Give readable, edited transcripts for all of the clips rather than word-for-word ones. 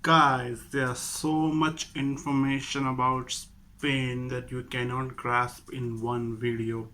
Guys, there's so much information about Spain that you cannot grasp in one video.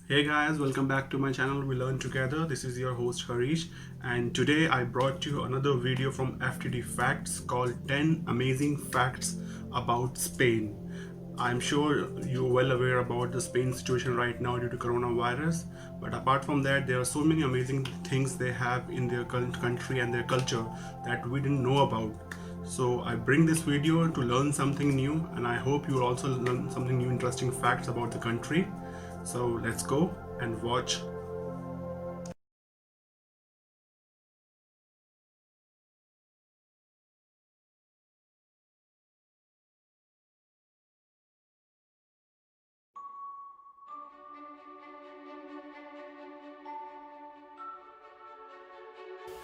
Hey guys, welcome back to my channel We Learn Together. This is your host Harish, and today I brought you another video from FTD Facts called 10 Amazing Facts About Spain. I'm sure you're well aware about the Spain situation right now due to coronavirus, but apart from that, there are so many amazing things they have in their country and their culture that we didn't know about. So I bring this video to learn something new, and I hope you'll also learn something new, interesting facts about the country. So let's go and watch.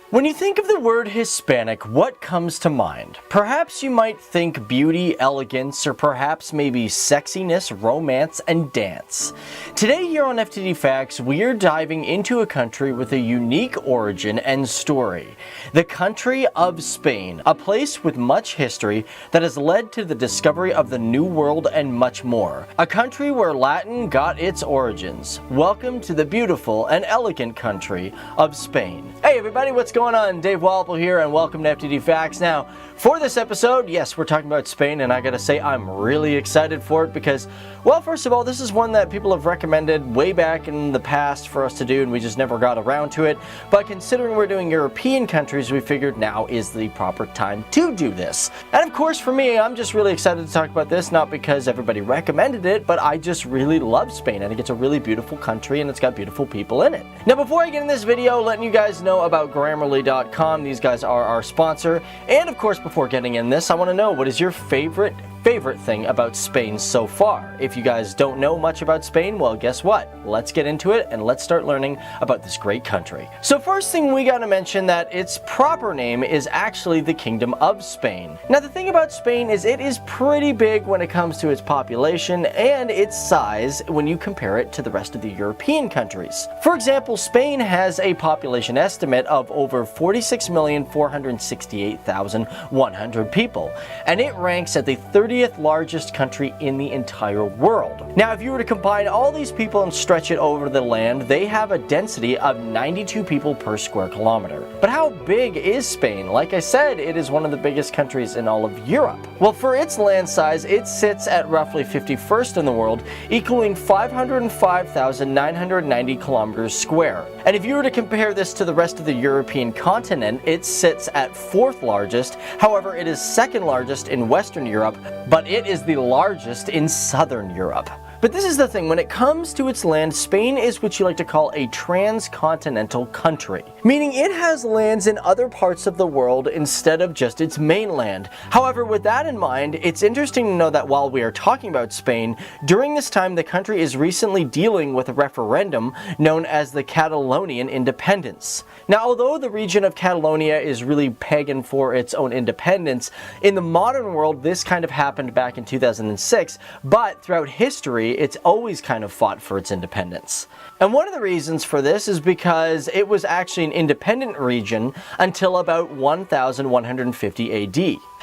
When you think of the word Hispanic, what comes to mind? Perhaps you might think beauty, elegance, or perhaps maybe sexiness, romance, and dance. Today here on FTD Facts, we're diving into a country with a unique origin and story. The country of Spain, a place with much history that has led to the discovery of the New World and much more. A country where Latin got its origins. Welcome to the beautiful and elegant country of Spain. Hey everybody, what's going on? Dave Walpole here, and welcome to FTD Facts. Now, for this episode, yes, we're talking about Spain, and I gotta say I'm really excited for it because, well, first of all, this is one that people have recommended way back in the past for us to do, and we just never got around to it. But considering we're doing European countries, we figured now is the proper time to do this. And of course, for me, I'm just really excited to talk about this, not because everybody recommended it, but I just really love Spain. I think it's a really beautiful country, and it's got beautiful people in it. Now, before I get in this video, letting you guys know about Grammarly.com. These guys are our sponsor. And of course, before getting in this, I want to know, what is your favorite thing about Spain so far? If you guys don't know much about Spain, well, guess what? Let's get into it and let's start learning about this great country. So first thing we gotta mention that its proper name is actually the Kingdom of Spain. Now the thing about Spain is it is pretty big when it comes to its population and its size when you compare it to the rest of the European countries. For example, Spain has a population estimate of over 46,468,100 people, and it ranks at the 30th largest country in the entire world. Now, if you were to combine all these people and stretch it over the land, they have a density of 92 people per square kilometer. But how big is Spain? Like I said, it is one of the biggest countries in all of Europe. Well, for its land size, it sits at roughly 51st in the world, equaling 505,990 kilometers square. And if you were to compare this to the rest of the European continent, it sits at 4th largest. However, it is 2nd largest in Western Europe, but it is the largest in Southern Europe. But this is the thing, when it comes to its land, Spain is what you like to call a transcontinental country, meaning it has lands in other parts of the world instead of just its mainland. However, with that in mind, it's interesting to know that while we are talking about Spain, during this time the country is recently dealing with a referendum known as the Catalonian independence. Now, although the region of Catalonia is really begging for its own independence, in the modern world this kind of happened back in 2006, but throughout history it's always kind of fought for its independence. And one of the reasons for this is because it was actually an independent region until about 1150 AD.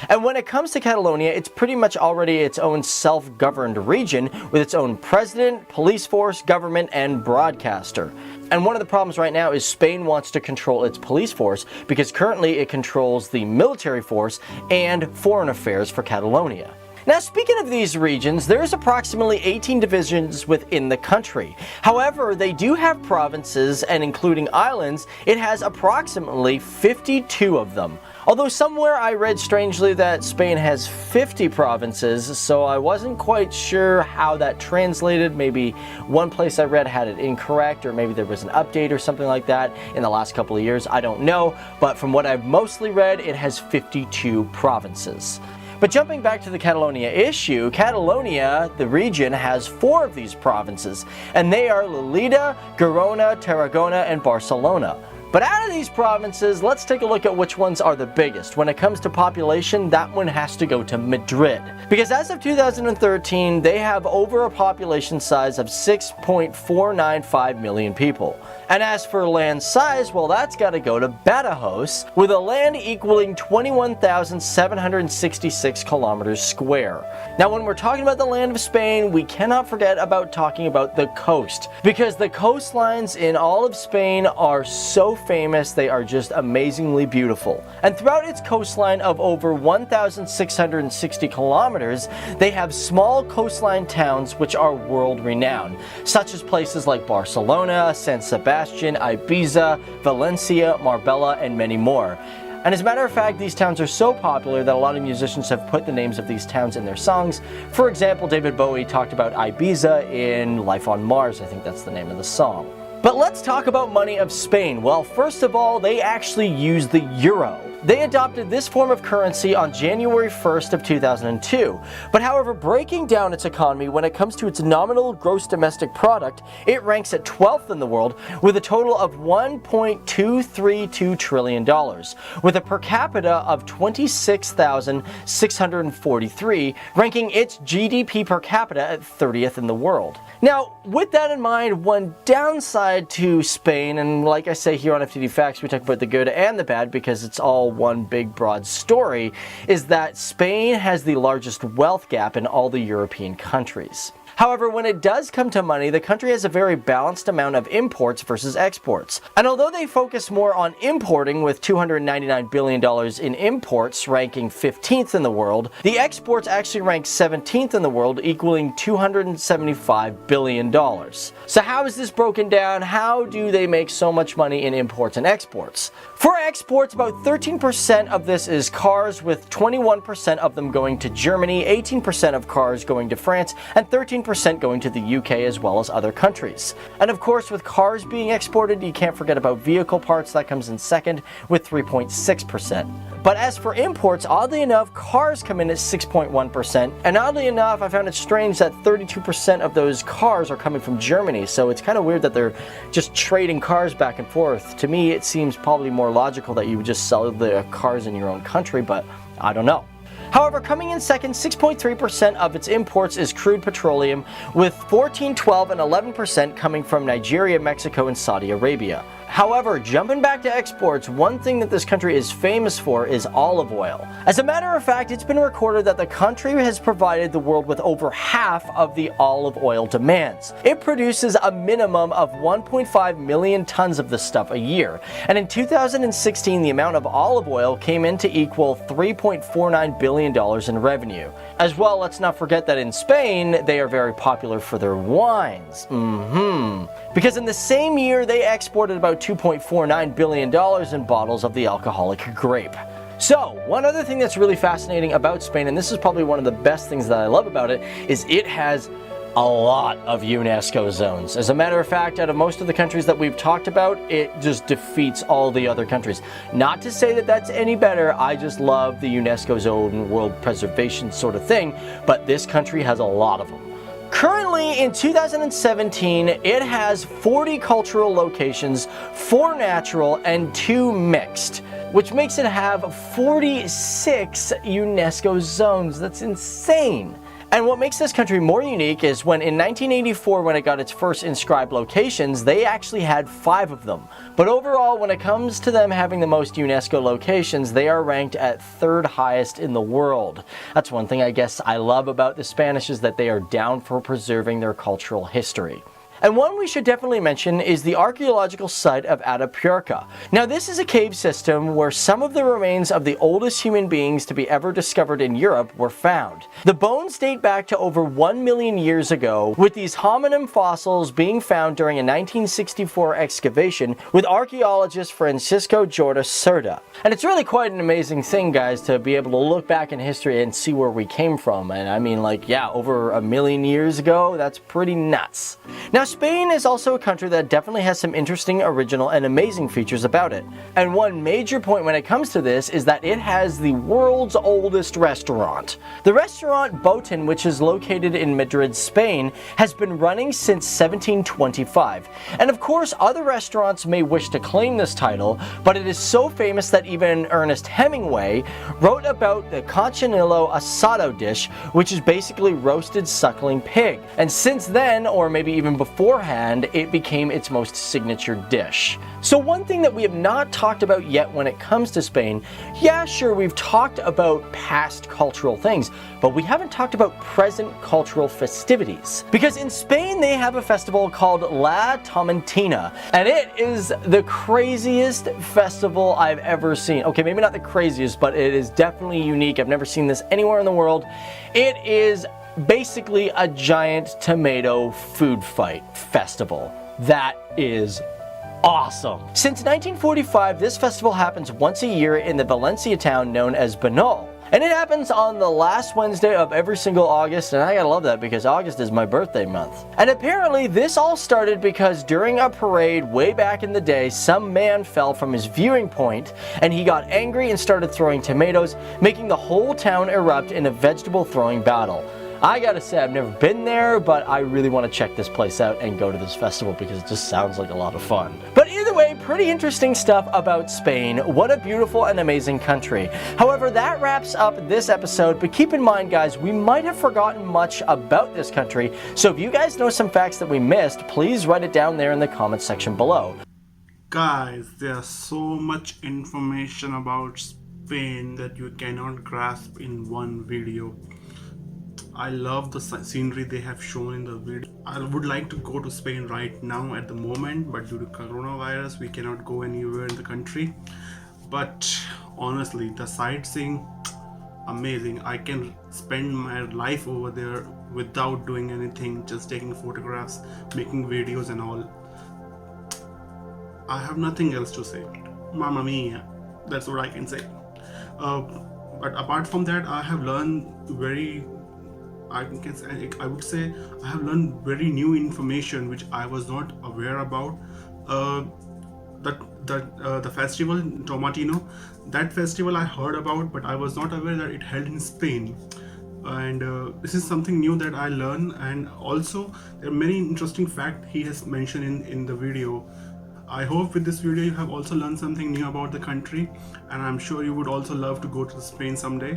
And when it comes to Catalonia, it's pretty much already its own self-governed region with its own president, police force, government, and broadcaster. And one of the problems right now is Spain wants to control its police force because currently it controls the military force and foreign affairs for Catalonia. Now, speaking of these regions, there's approximately 18 divisions within the country. However, they do have provinces, and including islands, it has approximately 52 of them. Although somewhere I read strangely that Spain has 50 provinces, so I wasn't quite sure how that translated. Maybe one place I read had it incorrect, or maybe there was an update or something like that in the last couple of years. I don't know, but from what I've mostly read, it has 52 provinces. But jumping back to the Catalonia issue, Catalonia, the region, has 4 of these provinces, and they are Lleida, Girona, Tarragona, and Barcelona. But out of these provinces, let's take a look at which ones are the biggest. When it comes to population, that one has to go to Madrid. Because as of 2013, they have over a population size of 6.495 million people. And as for land size, well, that's got to go to Badajoz, with a land equaling 21,766 kilometers square. Now, when we're talking about the land of Spain, we cannot forget about talking about the coast, because the coastlines in all of Spain are so famous, they are just amazingly beautiful. And throughout its coastline of over 1,660 kilometers, they have small coastline towns which are world-renowned, such as places like Barcelona, San Sebastian, Ibiza, Valencia, Marbella, and many more. And as a matter of fact, these towns are so popular that a lot of musicians have put the names of these towns in their songs. For example, David Bowie talked about Ibiza in Life on Mars. I think that's the name of the song. But let's talk about money of Spain. Well, first of all, they actually use the euro. They adopted this form of currency on January 1st of 2002. But however, breaking down its economy when it comes to its nominal gross domestic product, it ranks at 12th in the world with a total of $1.232 trillion, with a per capita of 26,643, ranking its GDP per capita at 30th in the world. Now, with that in mind, one downside to Spain, and like I say here on FTD Facts, we talk about the good and the bad because it's all one big broad story, is that Spain has the largest wealth gap in all the European countries. However, when it does come to money, the country has a very balanced amount of imports versus exports. And although they focus more on importing with $299 billion in imports, ranking 15th in the world, the exports actually rank 17th in the world, equaling $275 billion. So how is this broken down? How do they make so much money in imports and exports? For exports, about 13% of this is cars, with 21% of them going to Germany, 18% of cars going to France, and 13% going to the UK as well as other countries. And of course, with cars being exported, you can't forget about vehicle parts. That comes in second with 3.6%. But as for imports, oddly enough, cars come in at 6.1%, and oddly enough, I found it strange that 32% of those cars are coming from Germany, so it's kind of weird that they're just trading cars back and forth. To me, it seems probably more logical that you would just sell the cars in your own country, but I don't know. However, coming in second, 6.3% of its imports is crude petroleum, with 14, 12, and 11% coming from Nigeria, Mexico, and Saudi Arabia. However, jumping back to exports, one thing that this country is famous for is olive oil. As a matter of fact, it's been recorded that the country has provided the world with over half of the olive oil demands. It produces a minimum of 1.5 million tons of this stuff a year, and in 2016 the amount of olive oil came in to equal $3.49 billion in revenue. As well, let's not forget that in Spain, they are very popular for their wines. Because in the same year, they exported about $2.49 billion in bottles of the alcoholic grape. So, one other thing that's really fascinating about Spain, and this is probably one of the best things that I love about it, is it has a lot of UNESCO zones. As a matter of fact, out of most of the countries that we've talked about, it just defeats all the other countries. Not to say that that's any better, I just love the UNESCO zone, world preservation sort of thing, but this country has a lot of them. Currently, in 2017, it has 40 cultural locations, 4 natural, and 2 mixed, which makes it have 46 UNESCO zones. That's insane. And what makes this country more unique is when in 1984, when it got its first inscribed locations, they actually had 5 of them. But overall, when it comes to them having the most UNESCO locations, they are ranked at 3rd highest in the world. That's one thing I guess I love about the Spanish, is that they are down for preserving their cultural history. And one we should definitely mention is the archaeological site of Atapuerca. Now, this is a cave system where some of the remains of the oldest human beings to be ever discovered in Europe were found. The bones date back to over 1 million years ago, with these hominin fossils being found during a 1964 excavation with archaeologist Francisco Jorda Cerda. And it's really quite an amazing thing, guys, to be able to look back in history and see where we came from. And I mean, like, yeah, over 1 million years ago, that's pretty nuts. Now, Spain is also a country that definitely has some interesting, original, and amazing features about it. And one major point when it comes to this is that it has the world's oldest restaurant. The restaurant Botin, which is located in Madrid, Spain, has been running since 1725. And of course, other restaurants may wish to claim this title, but it is so famous that even Ernest Hemingway wrote about the Cochinillo asado dish, which is basically roasted suckling pig. And since then, or maybe even beforehand, it became its most signature dish. So one thing that we have not talked about yet when it comes to Spain, yeah, sure, we've talked about past cultural things, but we haven't talked about present cultural festivities. Because in Spain, they have a festival called La Tomatina, and it is the craziest festival I've ever seen. Okay, maybe not the craziest, but it is definitely unique. I've never seen this anywhere in the world. It is basically a giant tomato food fight festival. That is awesome. Since 1945, this festival happens once a year in the Valencia town known as Banol. And it happens on the last Wednesday of every single August, and I gotta love that because August is my birthday month. And apparently this all started because during a parade way back in the day, some man fell from his viewing point and he got angry and started throwing tomatoes, making the whole town erupt in a vegetable throwing battle. I gotta say, I've never been there, but I really want to check this place out and go to this festival because it just sounds like a lot of fun. But either way, pretty interesting stuff about Spain. What a beautiful and amazing country. However, that wraps up this episode, but keep in mind, guys, we might have forgotten much about this country, so if you guys know some facts that we missed, please write it down there in the comments section below. Guys, there's so much information about Spain that you cannot grasp in one video. I love the scenery they have shown in the video. I would like to go to Spain right now at the moment, but due to coronavirus, we cannot go anywhere in the country. But honestly, the sightseeing, amazing. I can spend my life over there without doing anything, just taking photographs, making videos and all. I have nothing else to say. Mamma mia, that's what I can say. But apart from that, I have learned I would say I have learned very new information which I was not aware about. The festival Tomatino, that festival I heard about, but I was not aware that it held in Spain. And this is something new that I learned. And also there are many interesting facts he has mentioned in the video. I hope with this video you have also learned something new about the country, and I'm sure you would also love to go to Spain someday.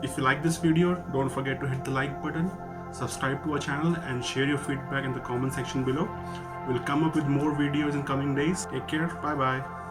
If you like this video, don't forget to hit the like button, subscribe to our channel, and share your feedback in the comment section below. We'll come up with more videos in coming days. Take care. Bye bye.